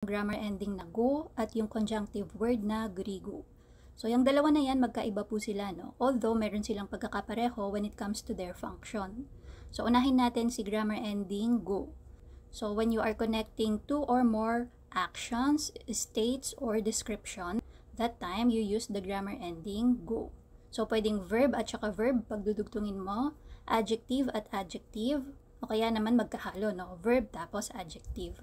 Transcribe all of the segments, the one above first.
grammar ending na go at yung conjunctive word na grigo. So, yung dalawa na yan, magkaiba po sila, no? Although, meron silang pagkakapareho when it comes to their function. So, unahin natin si grammar ending go. So, when you are connecting two or more actions, states, or description, that time you use the grammar ending go. So, pwedeng verb at saka verb pagdudugtungin mo, adjective at adjective, o kaya naman magkahalo, no? Verb tapos adjective.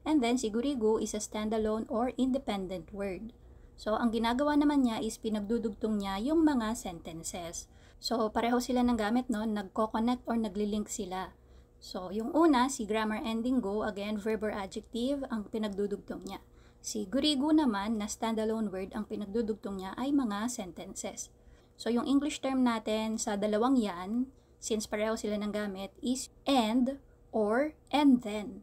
And then, sigurigo is a standalone or independent word. So, ang ginagawa naman niya is pinagdudugtong niya yung mga sentences. So, pareho sila ng gamit, no? Nagko-connect or naglilink sila. So, yung una, si grammar ending go, again, verb or adjective, ang pinagdudugtong niya. Si gurigo naman, na standalone word, ang pinagdudugtong niya ay mga sentences. So, yung English term natin sa dalawang yan, since pareho sila ng gamit, is and or and then.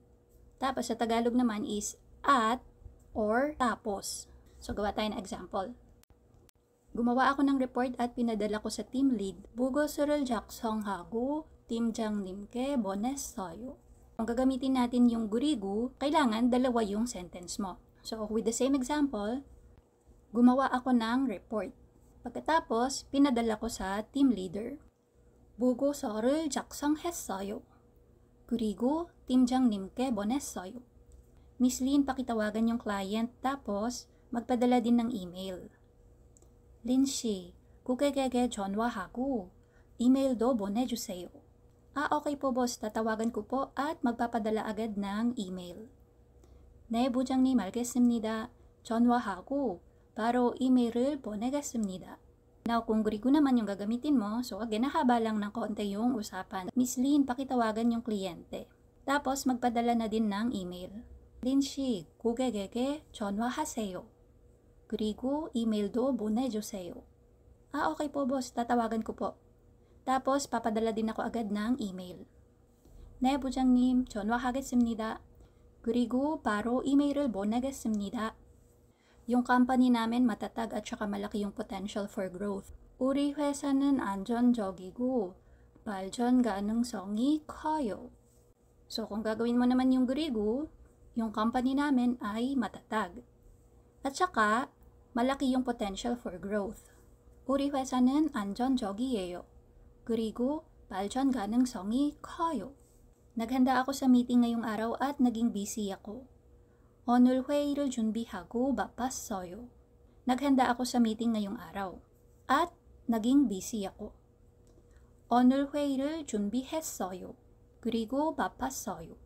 Tapos, sa Tagalog naman is at or tapos. So, gawa tayo ng example. Gumawa ako ng report at pinadala ko sa team lead. 부고서를 작성하고 팀장님께 보냈어요. Kung gagamitin natin yung gurigu, kailangan dalawa yung sentence mo. So, with the same example, gumawa ako ng report. Pagkatapos, pinadala ko sa team leader. 부고서를 작성했어요. 그리고 팀장님께 보냈어요. Miss Lynn, pakitawagan yung client, tapos magpadala din ng email. Lynn 씨, 고객에게 전화하고 이메일도 보내주세요. Okay po boss, tatawagan ko po at magpapadala agad ng email. 네 부장님 알겠습니다. 전화하고 바로 이메일을 보내겠습니다. Now, kung gurigo naman yung gagamitin mo, so again, nahaba lang ng konti yung usapan. Miss Lynn, pakitawagan yung kliyente. Tapos, magpadala na din ng email. Lynn 씨, 고객에게 전화하세요. 그리고 이메일도 보내주세요. Okay po boss, tatawagan ko po. Tapos, papadala din ako agad ng email. 네 부장님, 전화하겠습니다. 그리고 바로 이메일을 보내겠습니다. Yung company namin matatag at saka malaki yung potential for growth. 우리 회사는 안전적이고 발전 가능성이 커요. So, kung gagawin mo naman yung gurigo, yung company namin ay matatag. At saka, malaki yung potential for growth. 우리 회사는 안전적이에요. 그리고 발전 가능성이 커요. Naghanda ako sa meeting ngayong araw at naging busy ako. 오늘 회의를 준비하고 바빴어요. Naghanda ako sa meeting ngayong araw at naging busy ako. 오늘 회의를 준비했어요. 그리고 바빴어요.